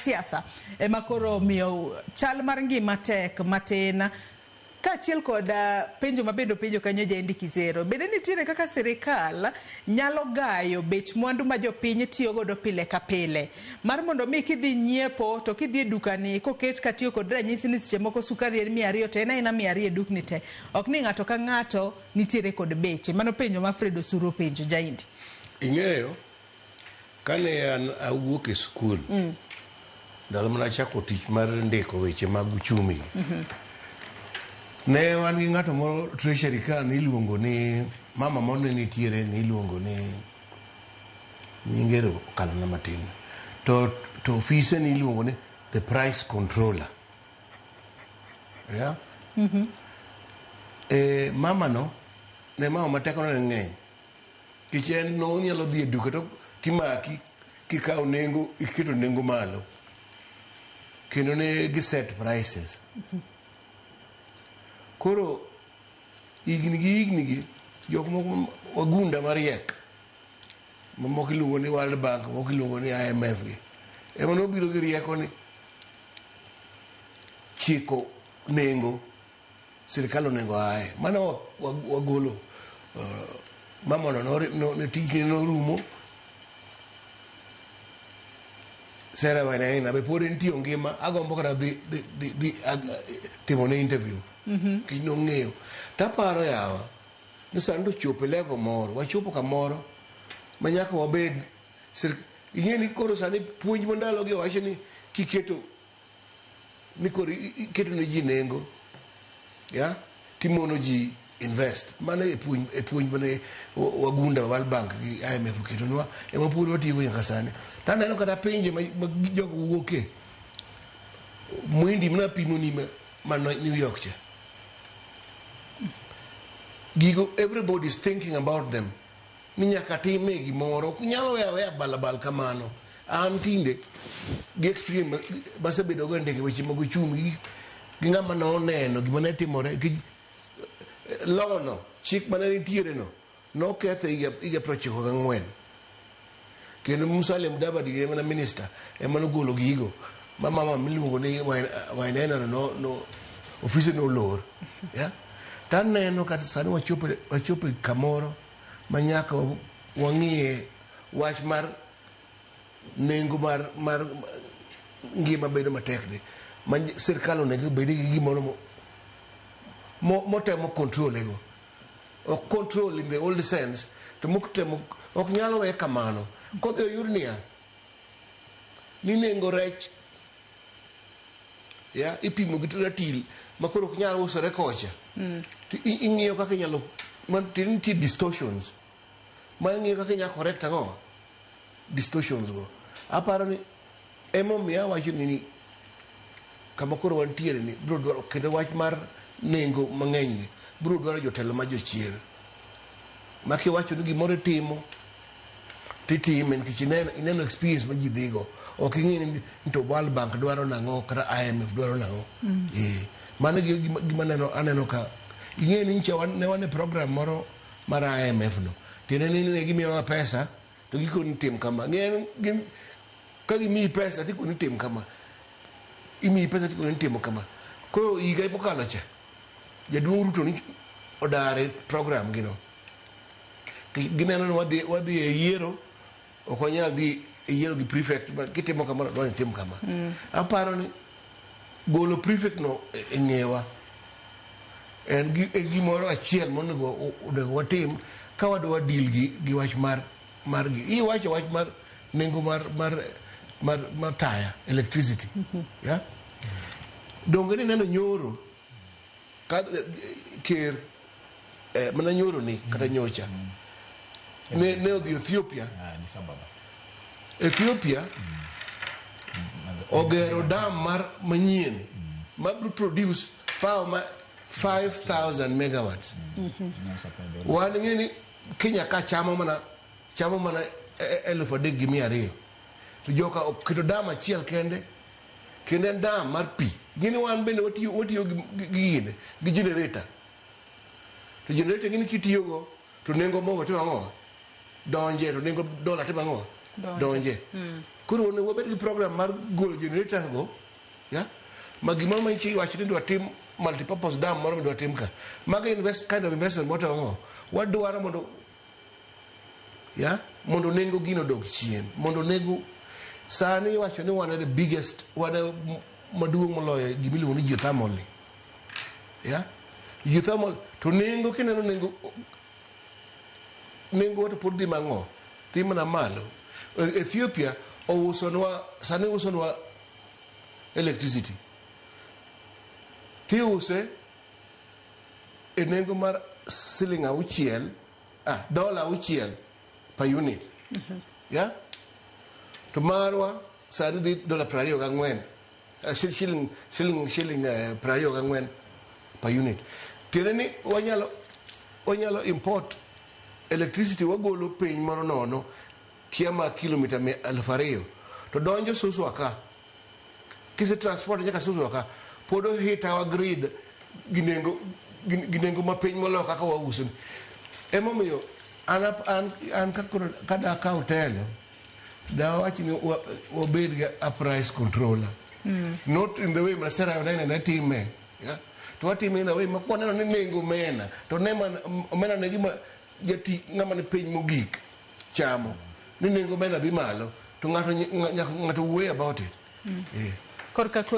siasa makoro miyo chal mar ngima tek matin kachiel kod penjo mabedo penjo kanyo Jaindi Kisero. Bende nitiere kaka sirkal nyalo gayo bech mwandu ma jopiny tiyo godo pile ka pile. Mar mondo mi kidhi nyiepo to kidhi dukani koket katiyo kod ranyisi ni seche moko sukari en 200 to en aina 200 dukni te. Ok ni ng'ato ka ng'ato nitiere kod beche. Mano penjo ma Fred Osuru penjo Jaindi. Ing'eyo kane an awuok e skul. Ndalo mana chako tich mar ndiko weche mag uchumi. Ne wan gi ng'ato moro treasury ka niluongo ni mama moro ne nitiere niluongo ni nyingero kalana matin to office niluongo ni the price controller. Yeah? Mama no ne mama mateko ne ng'eny kichen no nyalo dhi e duka to timaki kikaw nengo iketo nengo malo kendo ne gi set prices. Koro igni jok moko wagunda mariek moko iluongo ni World Bank, moko iluongo ni IMF gi ema nobiro gi rieko ni chiko nengo sirkal onego aye mana wagolo mamano ne tijni norumo sera wana be pod nitie ngima agombo kata dhi timo ne interview kino ng'eyo taparo yawa ni sando chopo level moro wachopo kamoro manyaka wabed ing'eni koro sani puonj mandalo gi wacho ni kiketo ni koro iketo ne ji nengo ya timono ji invest mana e puonj mane wagunda World Bank gi IMF ketonwa ema pur watigo nyaka sani taneno kata pinje ma jogo wuoke mwindi mna pimo ni man New York cha gigo everybody is thinking about them ni nyaka time gimoro kunyalo yawe balabal kamano an tinde gi experience basebedo go ndeke weche mag uchumi gi ng'ama noneno gima ne timore lono chik mane nitiere no kethe iga prochiko gang'wen kendo Musalia Mudavadi ema na minister ema nogolo gigo mama miluongo ni wainena no office no lor ya taneno kata sani wachopo kamoro manyaka wang'ie wach mar nengo mar ngima bedo matekni sirkal onego bed gi gimoro motemo control ego ok control in the old sense to motemo ok nyalo we kamano kodhi oyud niya ni nengo rech ya ipimo gi ratil makoro ok nyalo usore kocha ing'iyo kaka nyalo nitie distortions ma ing'iyo kaka nyalo correct ang'o distortions go aparo ni emomiyo awacho ni kama koro wantiere ni bro dwaro kendo wach mar nengo mang'eny ni bro dwaro jotelo ma jochier ma kiwacho ni gimoro timo titime nikech ineno experience ma ji dhigo ok ing'e ni to World Bank dwaro nang'o kata IMF dwaro nang'o mano gima aneno ka ing'e ni nche ne wane program moro mar IMF no tiende ni ne gimiyowa pesa to gikoni tim kama ka gimiyi pesa tikoni tim kama imiyi pesa tikoni timo kama koro higa mokalo cha Jaduong' Ruto ni odare program gino gineno ni wadhi e yiero ok wanyal dhi e yiero gi prefect kitimo kamano dwani tim kama aparo ni golo prefect no e ng'ewa en gimoro achiel monego watim ka wadwa deal gi wach mar gi iwacho wach mar nengo mar taya electricity ya donge ni neno nyoro ker mana nyoro ni kata nyocha ne odhi Ethiopia ogero dam manyien ma produce power ma 5,000 megawatts wan ng'eni Kenya ka chamo mana 3,200 to joka oketo dam achiel kende en dam mar pi gini wan bende watiyo gi generator to generator gini kitiyogo to nengo mogo timo ang'o donje to nengo dola timo ang'o donje koro ne wabed gi program mar golo generators go ya ma gimoro ma ichi wacho ni dwa tim multipurpose dam moro dwa tim ka maga kind of investment moto ngo wadwaro mondo nengo gino dog chien mondo nengo sani wacho ni one of the biggest maduong' moloyo gimiluongo ni geothermal geothermal to nengo kineno nengo to pod dhi mang'o dhi mana malo. Ethiopia sani usonwa electricity tiuse e nengo mar siling $6 per unit to marwa sani dhi $24 shilling 24 per unit. Tiende ni wanyalo import electricity wagolo piny moro nono kiama kilomita 2,000 to donjo Suswa ka kise transport nyaka Suswa ka podo hit our grid ginengo mapiny molo kaka wauso emomiyo an kada ka hotel da wachi ni wabed ga a price controller not in the way masera na time to watime na way makwana ni nengo mena to mena ne gima jati ngama ne piny mogik chamo ni nengo mena dhi malo to ngato way about it korka